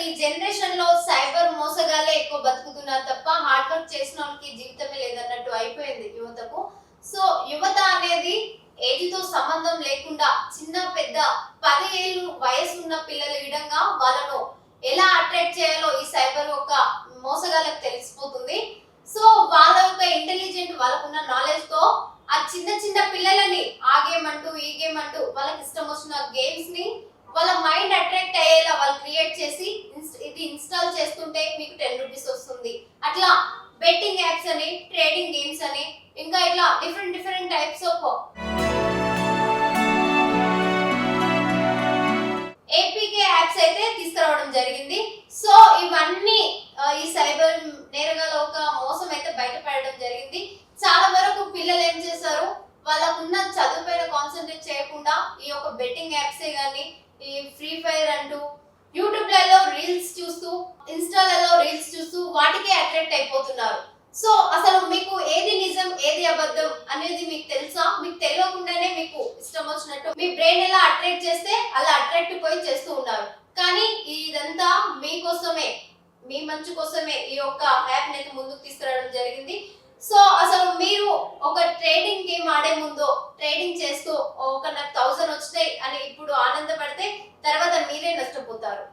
ఈ జనరేషన్ లో సైబర్ మోసగాలే ఎక్కువ బతుకుతున్నారు తప్ప హార్డ్ వర్క్ చేసిన వాళ్ళకి జీవితమే లేదన్నట్టు అయిపోయింది యువతకు. సో యువత అనేది ఏజ్ తో సంబంధం లేకుండా చిన్న పెద్ద 10 ఏళ్ళు వయసు ఉన్న పిల్లల విధంగా వాళ్ళను ఎలా అట్రాక్ట్ చేయాలో ఈ సైబర్ ఒక మోసగాళ్ళకి తెలిసిపోతుంది. సో వాళ్ళ యొక్క ఇంటెలిజెంట్ వాళ్ళకున్న నాలెడ్జ్ తో ఆ చిన్న చిన్న పిల్లలని ఆ గేమ్ అంటూ ఈ గేమ్ అంటూ వాళ్ళకి ఇష్టం వచ్చిన గేమ్స్ ని వాళ్ళ మైండ్ అట్రాక్ట్ అయ్యేలా వాళ్ళు క్రియేట్ చేసి ఇది ఇన్స్టాల్ చేస్తుంటే మీకు 10 రూపీస్ వస్తుంది. అట్లా బెట్టింగ్ యాప్స్ అని, ట్రేడింగ్ గేమ్స్ అని, ఇంకా ఇట్లా different types of APK apps అయితే తీసుకురావడం జరిగింది. సో ఇవన్నీ ఈ సైబర్ నేరగాల ఒక మోసం అయితే బయటపడడం జరిగింది. చాలా వరకు పిల్లలు ఏం చేశారు, వాళ్ళకున్న చదువు పైన కాన్సన్ట్రేట్ చేయకుండా ఈ యొక్క బెట్టింగ్ యాప్సే కానీ, ఈ ఫ్రీ ఫైర్ అంటూ యూట్యూబ్లలో రీల్స్ చూస్తూ, ఇన్స్టాలలో రీల్స్ చూస్తూ వాటికే అట్రాక్ట్ అయిపోతున్నారు. సో అసలు మీకు ఏది నిజం ఏది అబద్ధం అనేది మీకు తెలుసా? మీకు తెలియకుండానే మీకు ఇష్టం వచ్చినట్టు మీ బ్రెయిన్ ఎలా అట్రాక్ట్ చేస్తే అలా అట్రాక్ట్ పోయి చేస్తూ ఉన్నారు. కానీ ఇదంతా మీకోసమే, మీ మంచి కోసమే ఈ యొక్క యాప్ ని ముందుకు తీసుకురావడం జరిగింది. సో అసలు మీరు ఒక ట్రేడింగ్ గేమ్ ఆడే ముందు ట్రేడింగ్ చేస్తూ ఒక నాకు 1000 వచ్చినాయి అని ఇప్పుడు ఆనందపడితే తర్వాత మీరే నష్టపోతారు.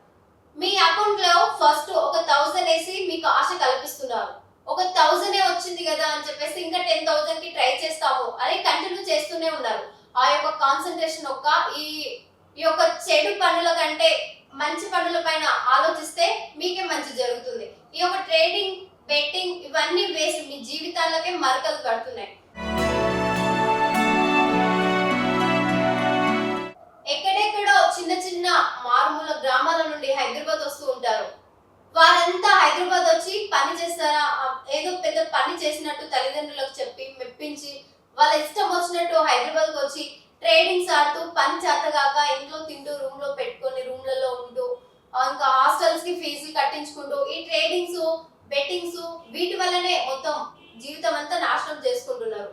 మీ అకౌంట్ లో ఫస్ట్ ఒక 1000 వేసి మీకు ఆశ కల్పిస్తున్నారు. ఒక 1000 వచ్చింది కదా అని చెప్పేసి ఇంకా 10,000 కి ట్రై చేస్తాము అని కంటిన్యూ చేస్తూనే ఉన్నారు. ఆ యొక్క కాన్సన్ట్రేషన్ ఈ యొక్క చెడు పనుల కంటే మంచి పనుల పైన ఆలోచిస్తే మీకే మంచి జరుగుతుంది. ఈ యొక్క ట్రేడింగ్, బెట్టింగ్ ఇవన్నీ వేసి మీ జీవితాలకే మరకలు కడుతున్నాయి. ఎక్కడెక్కడో చిన్న చిన్న మారుమూల గ్రామాల నుండి హైదరాబాద్ వస్తూ ఉంటారు. వారంతా హైదరాబాద్ వచ్చి పని చేస్తారా, ఏదో పెద్ద పని చేసినట్టు తల్లిదండ్రులకు చెప్పి మెప్పించి వాళ్ళ ఇష్టం వచ్చినట్టు హైదరాబాద్కి వచ్చి ట్రేడింగ్స్ ఆడుతూ పని చేతగాక ఇంట్లో తింటూ రూమ్ లో పెట్టుకొని రూమ్లలో ఉంటూ ఇంకా హాస్టల్స్ కి ఫీజులు కట్టించుకుంటూ ఈ ట్రేడింగ్స్, బెట్టింగ్స్ వీటి వల్లనే మొత్తం జీవితం అంతా నాశనం చేసుకుంటున్నారు.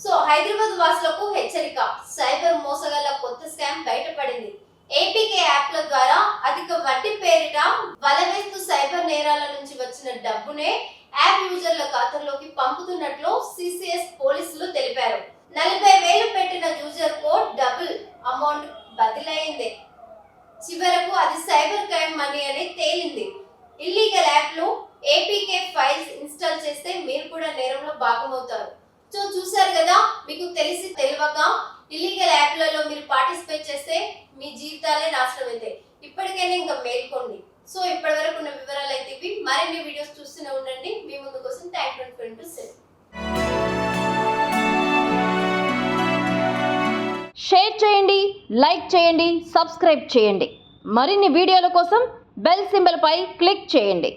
సో హైదరాబాద్ వాసులకు హెచ్చరిక, సైబర్ మోసగాళ్ల కొత్త స్కామ్ బయటపడింది. ఏపీకే యాప్ల ద్వారా అధిక వడ్డీ పేరిట వలవేస్తూ సైబర్ నేరాల నుంచి వచ్చిన డబ్బునే యాప్ యూజర్ల ఖాతాల్లోకి పంపుతున్నట్లు సిసిఎస్ పోలీసులు తెలిపారు. 40,000 పెట్టిన యూజర్ కు డబుల్ అమౌంట్ బదిలైంది. చివరకు అది సైబర్ క్రైమ్ మనీ అని తేలింది. ఇల్లీగల్ యాప్లు ఏపీకే ఫైల్స్ ఇన్స్టాల్ చేస్తే మీరు కూడా నేరంలో భాగమవుతారు. సో చూసారు కదా, మీకు తెలిసి తెలియక ఇల్లీగల్ యాప్లలో మీరు పార్టిసిపేట్ చేస్తే మీ జీవితాలే నాశనం అవుతాయి. ఇప్పటికైనా ఇంకా మేల్కోండి. సో ఇప్పటి వరకు ఉన్న వివరాలు అయితే ఇవి. మరిన్ని వీడియోస్ చూస్తూనే ఉండండి. మీ ముందు కోసం షేర్ చేయండి, లైక్ చేయండి, సబ్స్క్రైబ్ చేయండి. మరిన్ని వీడియోల కోసం బెల్ సింబల్ పై క్లిక్ చేయండి.